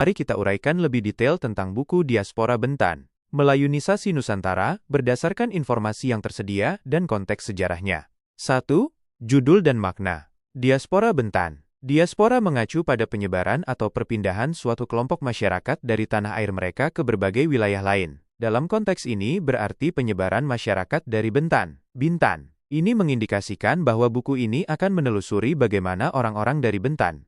Mari kita uraikan lebih detail tentang buku Diaspora Bentan, Melayunisasi Nusantara, berdasarkan informasi yang tersedia dan konteks sejarahnya. 1. Judul dan makna. Diaspora Bentan. Diaspora mengacu pada penyebaran atau perpindahan suatu kelompok masyarakat dari tanah air mereka ke berbagai wilayah lain. Dalam konteks ini berarti penyebaran masyarakat dari Bintan. Ini mengindikasikan bahwa buku ini akan menelusuri bagaimana orang-orang dari Bintan,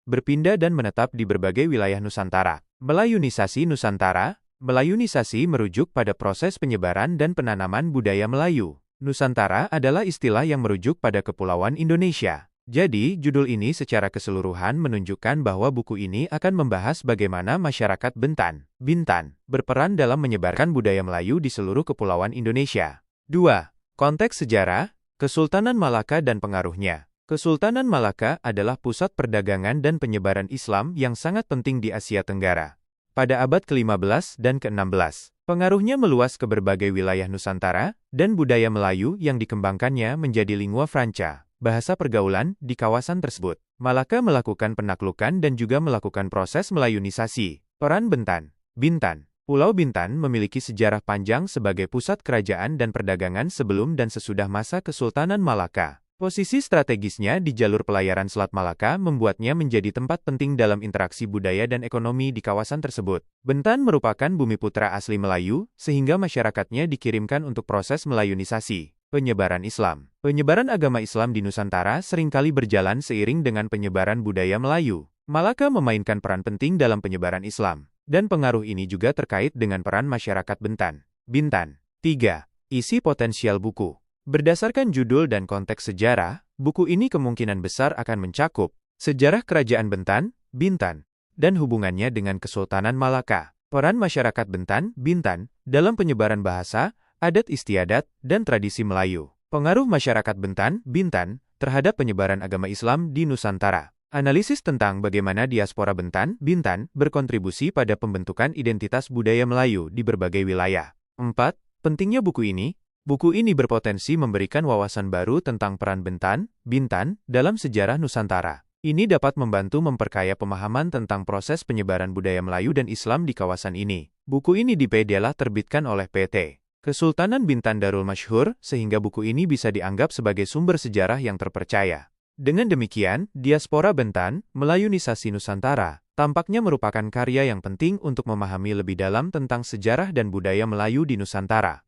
berpindah dan menetap di berbagai wilayah Nusantara. Melayunisasi Nusantara. Melayunisasi merujuk pada proses penyebaran dan penanaman budaya Melayu. Nusantara adalah istilah yang merujuk pada Kepulauan Indonesia. Jadi, judul ini secara keseluruhan menunjukkan bahwa buku ini akan membahas bagaimana masyarakat Bintan, berperan dalam menyebarkan budaya Melayu di seluruh Kepulauan Indonesia. 2. Konteks sejarah, Kesultanan Malaka dan pengaruhnya. Kesultanan Malaka adalah pusat perdagangan dan penyebaran Islam yang sangat penting di Asia Tenggara. Pada abad ke-15 dan ke-16, pengaruhnya meluas ke berbagai wilayah Nusantara, dan budaya Melayu yang dikembangkannya menjadi lingua franca, bahasa pergaulan, di kawasan tersebut. Malaka melakukan penaklukan dan juga melakukan proses melayunisasi. Peran Bintan. Pulau Bintan memiliki sejarah panjang sebagai pusat kerajaan dan perdagangan sebelum dan sesudah masa Kesultanan Malaka. Posisi strategisnya di jalur pelayaran Selat Malaka membuatnya menjadi tempat penting dalam interaksi budaya dan ekonomi di kawasan tersebut. Bintan merupakan bumi putra asli Melayu, sehingga masyarakatnya dikirimkan untuk proses melayunisasi. Penyebaran Islam. Penyebaran agama Islam di Nusantara seringkali berjalan seiring dengan penyebaran budaya Melayu. Malaka memainkan peran penting dalam penyebaran Islam. Dan pengaruh ini juga terkait dengan peran masyarakat Bintan. 3. Isi potensial buku. Berdasarkan judul dan konteks sejarah, buku ini kemungkinan besar akan mencakup sejarah kerajaan Bintan, dan hubungannya dengan Kesultanan Malaka, peran masyarakat Bintan, dalam penyebaran bahasa, adat istiadat, dan tradisi Melayu, pengaruh masyarakat Bintan, terhadap penyebaran agama Islam di Nusantara. Analisis tentang bagaimana diaspora Bintan berkontribusi pada pembentukan identitas budaya Melayu di berbagai wilayah. 4. Pentingnya buku ini. Buku ini berpotensi memberikan wawasan baru tentang peran Bintan dalam sejarah Nusantara. Ini dapat membantu memperkaya pemahaman tentang proses penyebaran budaya Melayu dan Islam di kawasan ini. Buku ini telah terbitkan oleh PT Kesultanan Bintan Darul Masyhur, sehingga buku ini bisa dianggap sebagai sumber sejarah yang terpercaya. Dengan demikian, Diaspora Bentan, Melayunisasi Nusantara, tampaknya merupakan karya yang penting untuk memahami lebih dalam tentang sejarah dan budaya Melayu di Nusantara.